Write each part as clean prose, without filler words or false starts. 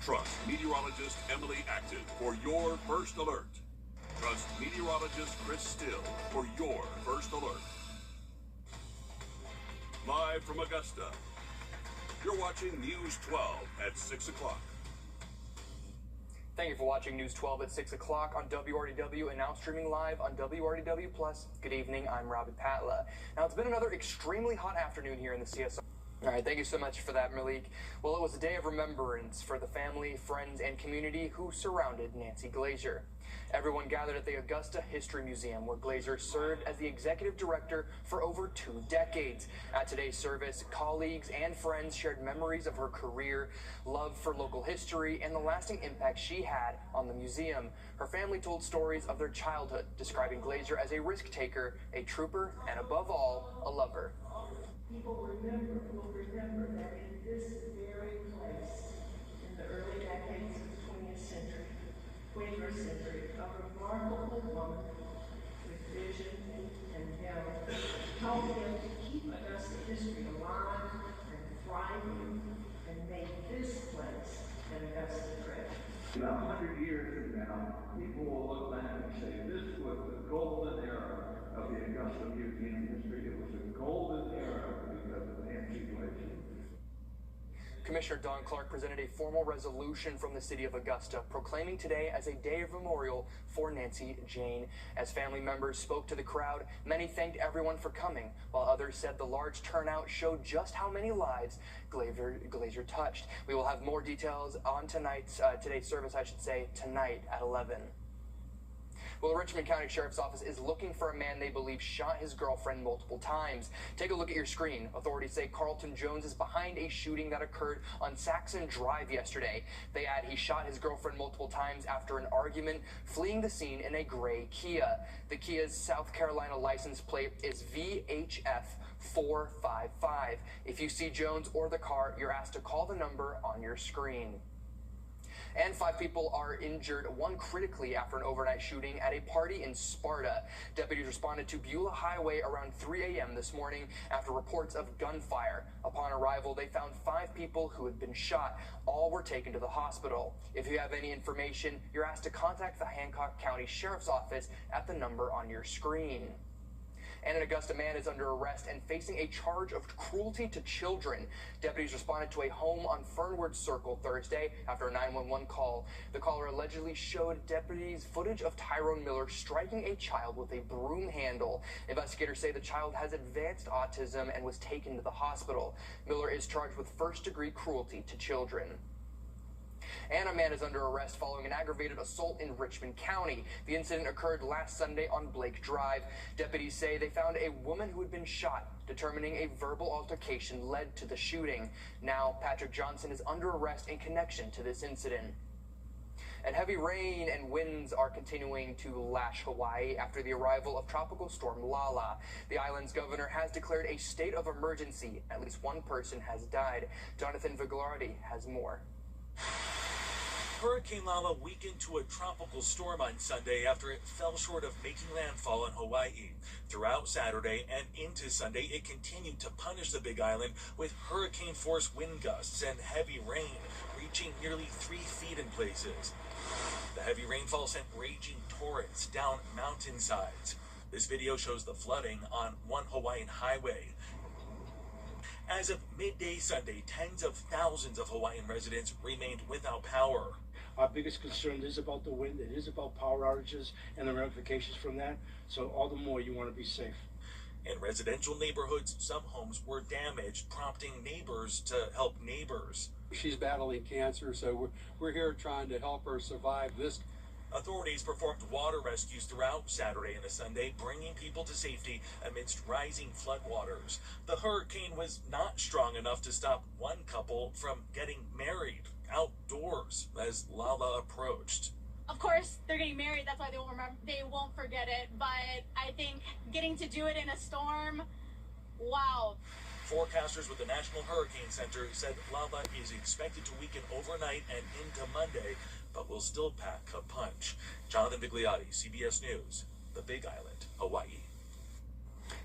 Trust meteorologist Emily Acton for your first alert. Trust meteorologist Chris Still for your first alert. Live from Augusta, you're watching News 12 at 6 o'clock. Thank you for watching News 12 at 6 o'clock on WRDW and now streaming live on WRDW+. Good evening, I'm Robbie Patla. Now, it's been another extremely hot afternoon here in the CSO. All right, thank you so much for that, Malik. Well, it was a day of remembrance for the family, friends, and community who surrounded Nancy Glazer. Everyone gathered at the Augusta History Museum, where Glazer served as the executive director for over 2 decades. At today's service, colleagues and friends shared memories of her career, love for local history, and the lasting impact she had on the museum. Her family told stories of their childhood, describing Glazer as a risk taker, a trooper, and above all, a lover. People will remember that in this very place, in the early decades of the 21st century, a remarkable woman with vision and talent helped them to keep Augusta history alive and thriving and make this place an Augusta treasure. About 100 years from now, people will look back and say, this was the golden era of the Augusta Museum history. It was a golden era because of Nancy Glazer. Commissioner Don Clark presented a formal resolution from the city of Augusta, proclaiming today as a day of memorial for Nancy Jane. As family members spoke to the crowd, many thanked everyone for coming, while others said the large turnout showed just how many lives Glazer touched. We will have more details on today's service, tonight at 11. Well, the Richmond County Sheriff's Office is looking for a man they believe shot his girlfriend multiple times. Take a look at your screen. Authorities say Carlton Jones is behind a shooting that occurred on Saxon Drive yesterday. They add he shot his girlfriend multiple times after an argument, fleeing the scene in a gray Kia. The Kia's South Carolina license plate is VHF 455. If you see Jones or the car, you're asked to call the number on your screen. And 5 people are injured, 1 critically after an overnight shooting at a party in Sparta. Deputies responded to Beulah Highway around 3 a.m. this morning after reports of gunfire. Upon arrival, they found 5 people who had been shot. All were taken to the hospital. If you have any information, you're asked to contact the Hancock County Sheriff's Office at the number on your screen. And an Augusta man is under arrest and facing a charge of cruelty to children. Deputies responded to a home on Fernwood Circle Thursday after a 911 call. The caller allegedly showed deputies footage of Tyrone Miller striking a child with a broom handle. Investigators say the child has advanced autism and was taken to the hospital. Miller is charged with first-degree cruelty to children. And a man is under arrest following an aggravated assault in Richmond County. The incident occurred last Sunday on Blake Drive. Deputies say they found a woman who had been shot, determining a verbal altercation led to the shooting. Now, Patrick Johnson is under arrest in connection to this incident. And heavy rain and winds are continuing to lash Hawaii after the arrival of Tropical Storm Lala. The island's governor has declared a state of emergency. At least 1 person has died. Jonathan Vigliotti has more. Hurricane Lala weakened to a tropical storm on Sunday after it fell short of making landfall in Hawaii. Throughout Saturday and into Sunday, it continued to punish the Big Island with hurricane-force wind gusts and heavy rain, reaching nearly 3 feet in places. The heavy rainfall sent raging torrents down mountainsides. This video shows the flooding on one Hawaiian highway. As of midday Sunday, tens of thousands of Hawaiian residents remained without power. Our biggest concern is about the wind, it is about power outages and the ramifications from that, so all the more you want to be safe. In residential neighborhoods, some homes were damaged, prompting neighbors to help neighbors. She's battling cancer, so we're here trying to help her survive this. Authorities performed water rescues throughout Saturday and Sunday, bringing people to safety amidst rising floodwaters. The hurricane was not strong enough to stop one couple from getting married outdoors as Lala approached. Of course, they're getting married. That's why they won't forget it. But I think getting to do it in a storm, wow. Forecasters with the National Hurricane Center said Lala is expected to weaken overnight and into Monday, but will still pack a punch. Jonathan Vigliotti, CBS News, the Big Island, Hawaii.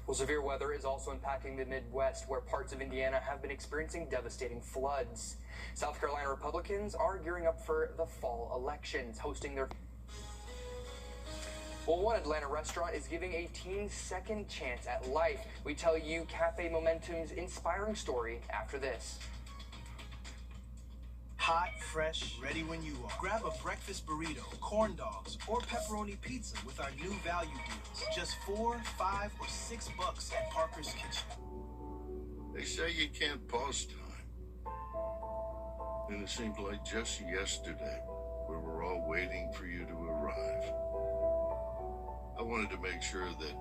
Well, severe weather is also impacting the Midwest, where parts of Indiana have been experiencing devastating floods. South Carolina Republicans are gearing up for the fall elections, hosting their... Well, one Atlanta restaurant is giving a teen second chance at life. We tell you Cafe Momentum's inspiring story after this. Hot, fresh, ready when you are. Grab a breakfast burrito, corn dogs, or pepperoni pizza with our new value deals. Just $4, $5, or $6 at Parker's Kitchen. They say you can't pause time. And it seemed like just yesterday we were all waiting for you to arrive. I wanted to make sure that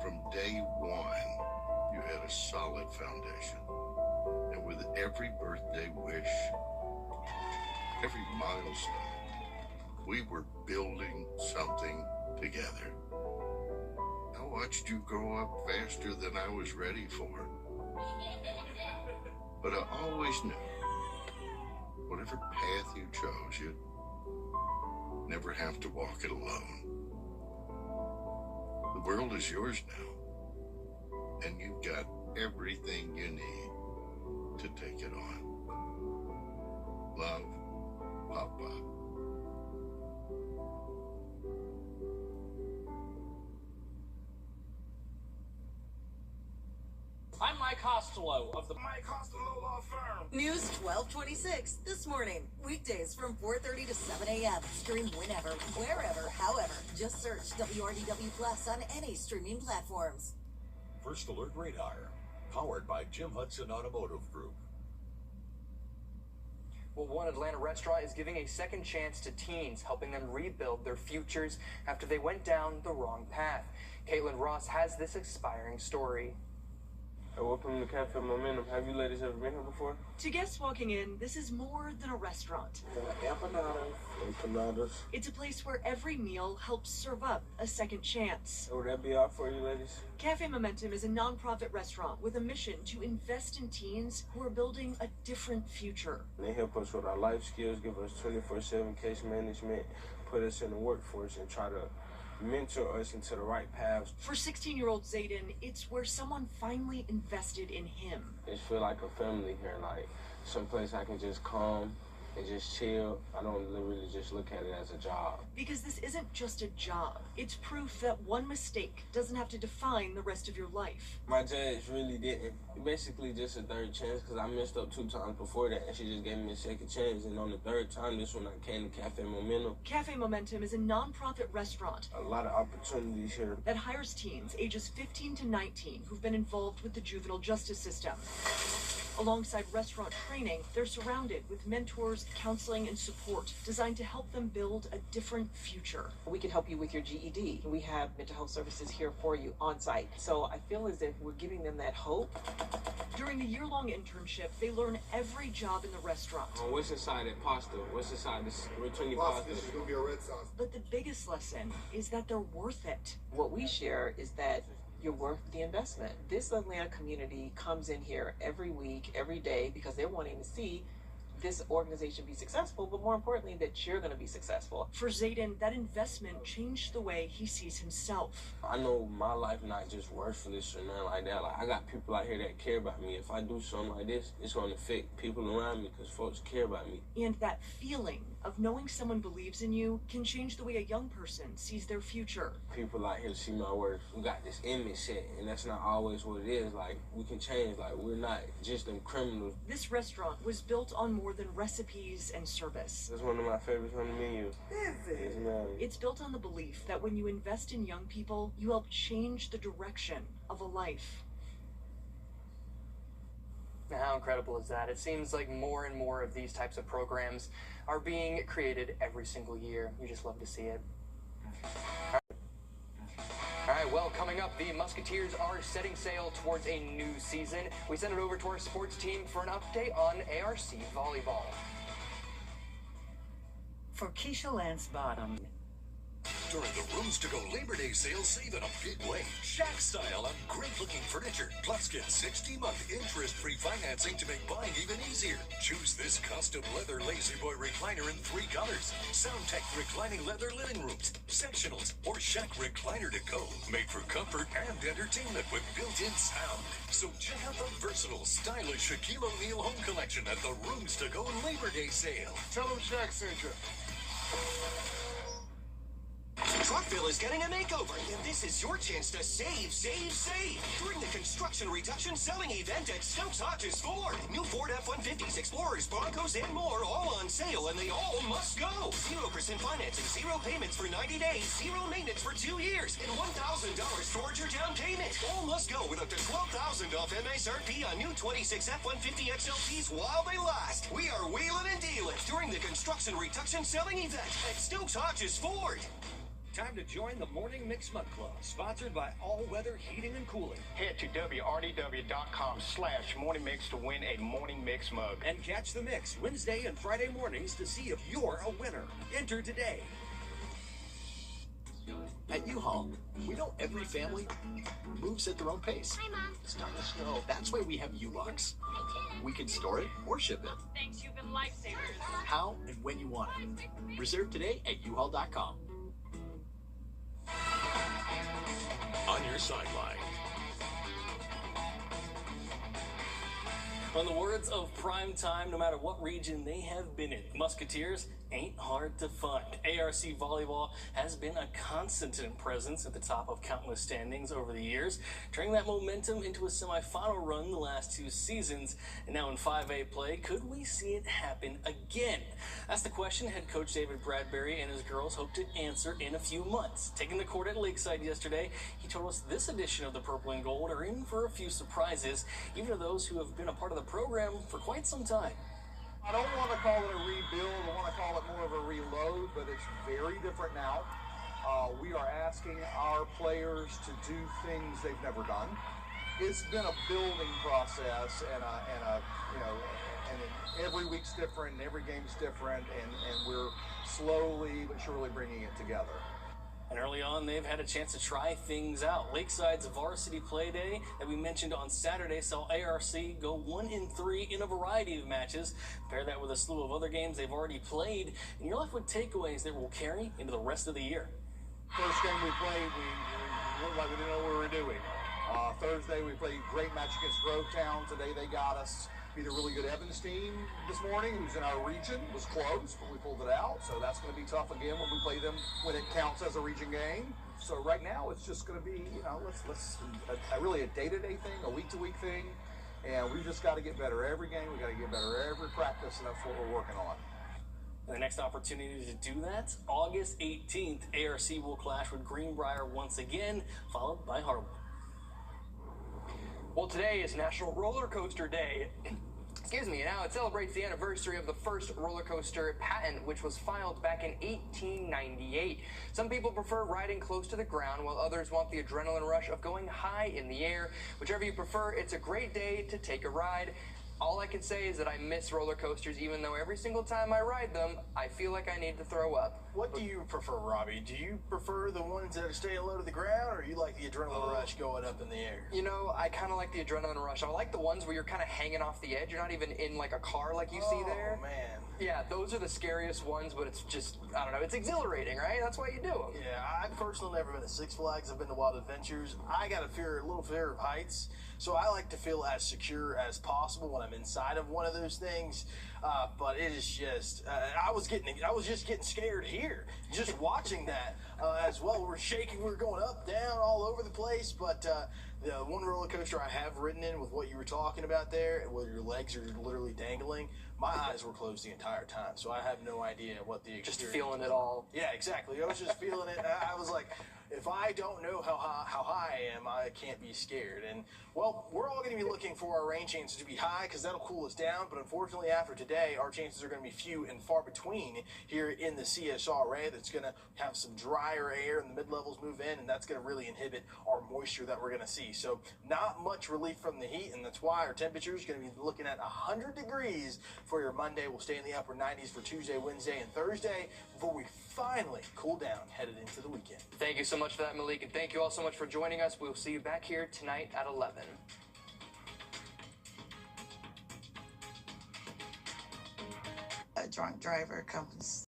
from day one you had a solid foundation. And with every birthday wish, every milestone, we were building something together. I watched you grow up faster than I was ready for. But I always knew, whatever path you chose, you'd never have to walk it alone. The world is yours now, and you've got everything you need to take it on. Love, Papa. I'm Mike Costello of the Mike Costello Law Firm. News 1226 this morning. Weekdays from 4:30 to 7 a.m. Stream whenever, wherever, however. Just search WRDW Plus on any streaming platforms. First Alert Radar, powered by Jim Hudson Automotive Group. Well, one Atlanta restaurant is giving a second chance to teens, helping them rebuild their futures after they went down the wrong path. Caitlin Ross has this inspiring story. Welcome to Cafe Momentum. Have you ladies ever been here before? To guests walking in, this is more than a restaurant. Empanadas. It's a place where every meal helps serve up a second chance. Would that be all for you ladies? Cafe Momentum is a nonprofit restaurant with a mission to invest in teens who are building a different future. They help us with our life skills, give us 24/7 case management, put us in the workforce, and try to mentor us into the right paths. For 16-year-old Zayden, it's where someone finally invested in him. It feels like a family here, like someplace I can just come and just chill. I don't really just look at it as a job. Because this isn't just a job. It's proof that one mistake doesn't have to define the rest of your life. My judge really didn't. Basically just a third chance because I messed up 2 times before that and she just gave me a second chance. And on the third time, this when I came to Cafe Momentum. Cafe Momentum is a nonprofit restaurant. A lot of opportunities here. That hires teens ages 15 to 19 who've been involved with the juvenile justice system. Alongside restaurant training, they're surrounded with mentors, counseling, and support designed to help them build a different future. We can help you with your GED. We have mental health services here for you on site. So I feel as if we're giving them that hope. During the year-long internship, they learn every job in the restaurant. What's inside that pasta? What's inside this rotini pasta? This is gonna be a red sauce. But the biggest lesson is that they're worth it. What we share is that you're worth the investment. This Atlanta community comes in here every week, every day, because they're wanting to see this organization be successful, but more importantly, that you're going to be successful. For Zayden, that investment changed the way he sees himself. I know my life not just worthless or nothing like that. Like, I got people out here that care about me. If I do something like this, it's going to affect people around me because folks care about me. And that feeling of knowing someone believes in you can change the way a young person sees their future. People out here see my worth. We got this image set, and that's not always what it is. Like, we can change. Like, we're not just them criminals. This restaurant was built on more than recipes and service. That's one of my favorites on the menu. Is it? Yes, ma'am. It's built on the belief that when you invest in young people, you help change the direction of a life. How incredible is that? It seems like more and more of these types of programs are being created every single year. You just love to see it. All right, well, coming up, the Musketeers are setting sail towards a new season. We send it over to our sports team for an update on ARC volleyball. For Keisha Lance Bottom, During the Rooms to Go Labor Day sale, save in a big way. Shack style on great-looking furniture. Plus, get 60-month interest-free financing to make buying even easier. Choose this custom leather Lazy Boy recliner in 3 colors. SoundTech reclining leather living rooms, sectionals, or Shack recliner to go. Made for comfort and entertainment with built-in sound. So check out the versatile, stylish Shaquille O'Neal home collection at the Rooms to Go Labor Day sale. Tell them Shack sent you. Truckville is getting a makeover, and this is your chance to save during the construction reduction selling event at Stokes Hodges Ford. New Ford F-150s, Explorers, Broncos, and more, all on sale, and they all must go. 0% financing, 0 payments for 90 days, 0 maintenance for 2 years, and $1,000 towards your down payment. All must go with up to $12,000 off MSRP on new 26 F-150 XLTs while they last. We are wheeling and dealing during the construction reduction selling event at Stokes Hodges Ford. Time to join the Morning Mix Mug Club, sponsored by All Weather Heating and Cooling. Head to WRDW.com/Morning Mix to win a Morning Mix mug. And catch the mix Wednesday and Friday mornings to see if you're a winner. Enter today. At U-Haul, we know every family moves at their own pace. Hi, Mom. It's starting to snow. That's why we have U-Box. We can store it or ship it. Thanks, you've been lifesavers. How and when you want it. Reserve today at uhaul.com. On your sideline. On the words of prime time, no matter what region they have been in, Musketeers ain't hard to find. ARC volleyball has been a constant presence at the top of countless standings over the years, turning that momentum into a semifinal run the last 2 seasons. And now in 5A play, could we see it happen again? That's the question head coach David Bradbury and his girls hope to answer in a few months. Taking the court at Lakeside yesterday, he told us this edition of the Purple and Gold are in for a few surprises, even to those who have been a part of the program for quite some time. I don't want to call it a rebuild. I want to call it more of a reload, but it's very different now. We are asking our players to do things they've never done. It's been a building process, and every week's different, and every game's different, and we're slowly but surely bringing it together. And early on, they've had a chance to try things out. Lakeside's varsity play day that we mentioned on Saturday saw ARC go 1-3 in a variety of matches. Pair that with a slew of other games they've already played, and you're left with takeaways that will carry into the rest of the year. First game we played, we looked like we didn't know what we were doing. Thursday, we played a great match against Grovetown. Today, they got us. Beat a really good Evans team this morning, who's in our region. Was close, but we pulled it out. So that's going to be tough again when we play them when it counts as a region game. So right now, it's just going to be, really a day-to-day thing, a week-to-week thing. And we've just got to get better every game. We got to get better every practice, and that's what we're working on. And the next opportunity to do that, August 18th, ARC will clash with Greenbrier once again, followed by Harwood. Well, today is National Roller Coaster Day. Excuse me, now it celebrates the anniversary of the first roller coaster patent, which was filed back in 1898. Some people prefer riding close to the ground, while others want the adrenaline rush of going high in the air. Whichever you prefer, it's a great day to take a ride. All I can say is that I miss roller coasters, even though every single time I ride them, I feel like I need to throw up. What do you prefer, Robbie? Do you prefer the ones that are staying low to the ground, or you like the adrenaline rush going up in the air? You know, I kind of like the adrenaline rush. I like the ones where you're kind of hanging off the edge. You're not even in like a car like you see there. Oh, man. Yeah, those are the scariest ones, but it's just, I don't know, it's exhilarating, right? That's why you do them. Yeah, I've personally never been to Six Flags. I've been to Wild Adventures. I got a little fear of heights, so I like to feel as secure as possible when I'm inside of one of those things. But it is just, I was just getting scared here, just watching that as well. We're shaking, we're going up, down, all over the place. But the one roller coaster I have ridden in with what you were talking about there, where your legs are literally dangling, my eyes were closed the entire time, so I have no idea what the experience. Just feeling it all. Yeah, exactly. I was just feeling it. I was like, if I don't know how high I am, I can't be scared. And, well, we're all going to be looking for our rain chances to be high because that'll cool us down. But unfortunately, after today, our chances are going to be few and far between here in the CSRA. That's going to have some drier air and the mid-levels move in, and that's going to really inhibit our moisture that we're going to see. So not much relief from the heat, and that's why our temperature is going to be looking at 100 degrees for your Monday. We'll stay in the upper 90s for Tuesday, Wednesday, and Thursday before we finally cool down headed into the weekend. Thank you so much for that, Malik, and thank you all so much for joining us. We'll see you back here tonight at 11. A drunk driver comes